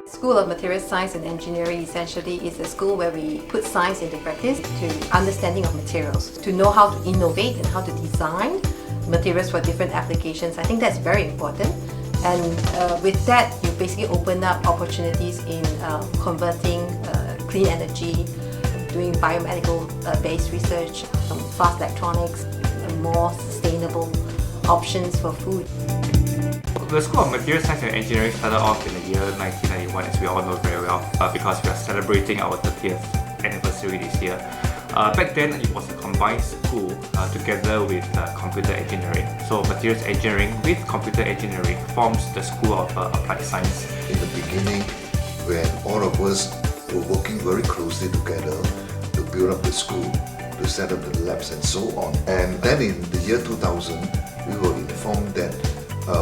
School of Materials Science and Engineering essentially is a school where we put science into practice to understanding of materials, to know how to innovate and how to design materials for different applications. I think that's very important. And with that, you basically open up opportunities in converting clean energy, doing biomedical based research, fast electronics, and more sustainable options for food. The School of Materials Science and Engineering started off in the year 1991, as we all know very well, because we are celebrating our 30th anniversary this year. Back then, it was a combined school together with computer engineering. So materials engineering with computer engineering forms the School of Applied Science. In the beginning, when all of us were working very closely together to build up the school, to set up the labs and so on. And then in the year 2000, we were informed that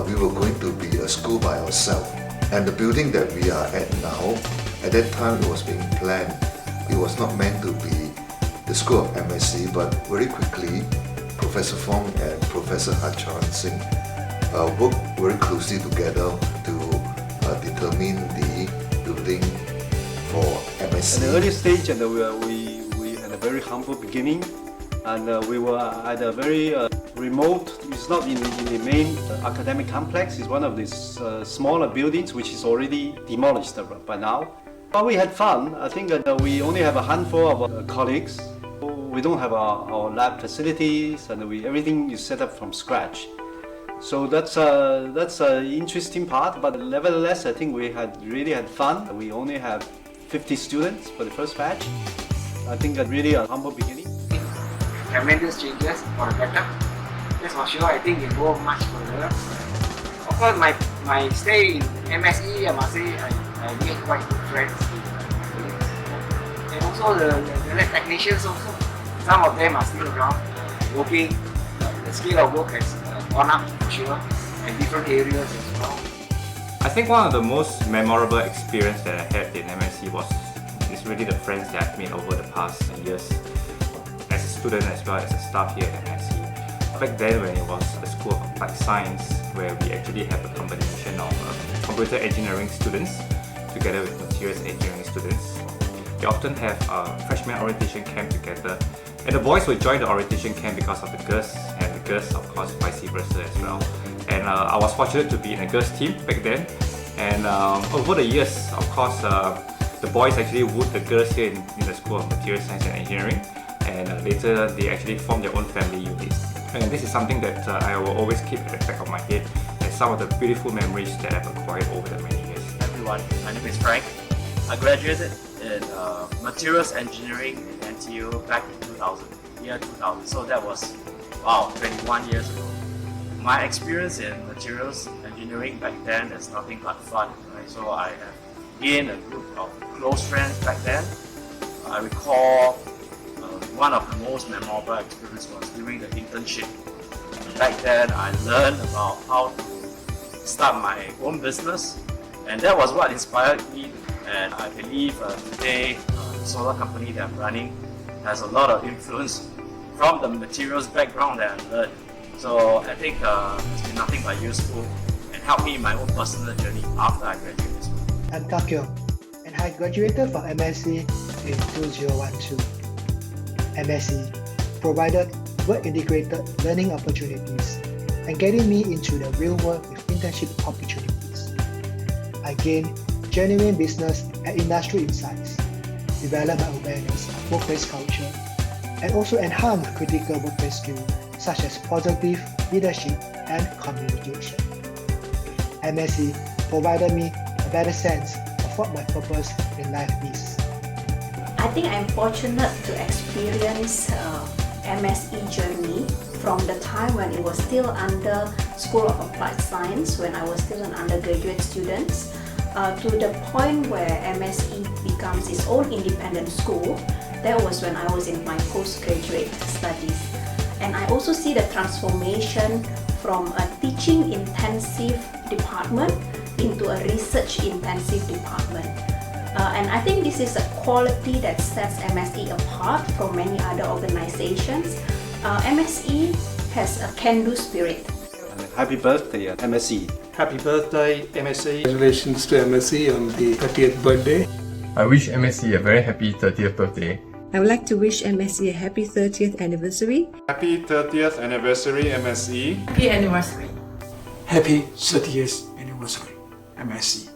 we were going to be a school by ourselves. And the building that we are at now, at that time it was being planned. It was not meant to be the School of MSE, but very quickly, Professor Fong and Professor Charan Singh worked very closely together to determine the building for MSE. At the early stage, and we had a very humble beginning, and we were at a very remote. It's not in the main academic complex. It's one of these smaller buildings which is already demolished by now. But we had fun. I think that we only have a handful of colleagues. We don't have our lab facilities, and everything is set up from scratch. So that's an interesting part. But nevertheless, I think we really had fun. We only have 50 students for the first batch. I think that really a humble beginning. Tremendous changes for the better. That's for sure. I think it will go much further. Of course, my stay in MSE, I must say, I made quite good friends. And also the lab technicians also. Some of them are still around, working. The scale of work has gone up for sure, in different areas as well. I think one of the most memorable experience that I had in MSE is really the friends that I've made over the past years, as a student as well as a staff here at MSE. Back then, when it was the School of Applied Science, where we actually have a combination of computer engineering students together with materials engineering students. We often have a freshman orientation camp together, and the boys will join the orientation camp because of the girls, and the girls of course vice versa as well. And I was fortunate to be in a girls team back then, and over the years, of course, the boys actually wooed the girls here in the School of Materials Science and Engineering, and later they actually formed their own family units. And this is something that I will always keep at the back of my head as some of the beautiful memories that I've acquired over the many years. Everyone, my name is Frank. I graduated in Materials Engineering in NTU back in 2000, year 2000. So that was, wow, 21 years ago. My experience in Materials Engineering back then is nothing but fun. Right? So I have gained a group of close friends back then. I recall one of the most memorable experiences was during the internship. Back then, I learned about how to start my own business, and that was what inspired me. And I believe today, the solar company that I'm running has a lot of influence from the materials background that I learned. So I think it's been nothing but useful and helped me in my own personal journey after I graduated as well. I'm Takyo, and I graduated from MSE in 2012. MSE provided work-integrated learning opportunities and getting me into the real world with internship opportunities. I gained genuine business and industry insights, developed my awareness of workplace culture, and also enhanced critical workplace skills such as positive leadership and communication. MSE provided me a better sense of what my purpose in life is. I think I'm fortunate to experience MSE journey from the time when it was still under School of Applied Science, when I was still an undergraduate student, to the point where MSE becomes its own independent school. That was when I was in my postgraduate studies. And I also see the transformation from a teaching intensive department into a research intensive department. And I think this is a quality that sets MSE apart from many other organizations. MSE has a can-do spirit. Happy birthday, MSE. Happy birthday, MSE. Congratulations to MSE on the 30th birthday. I wish MSE a very happy 30th birthday. I would like to wish MSE a happy 30th anniversary. Happy 30th anniversary, MSE. Happy anniversary. Happy 30th anniversary, MSE.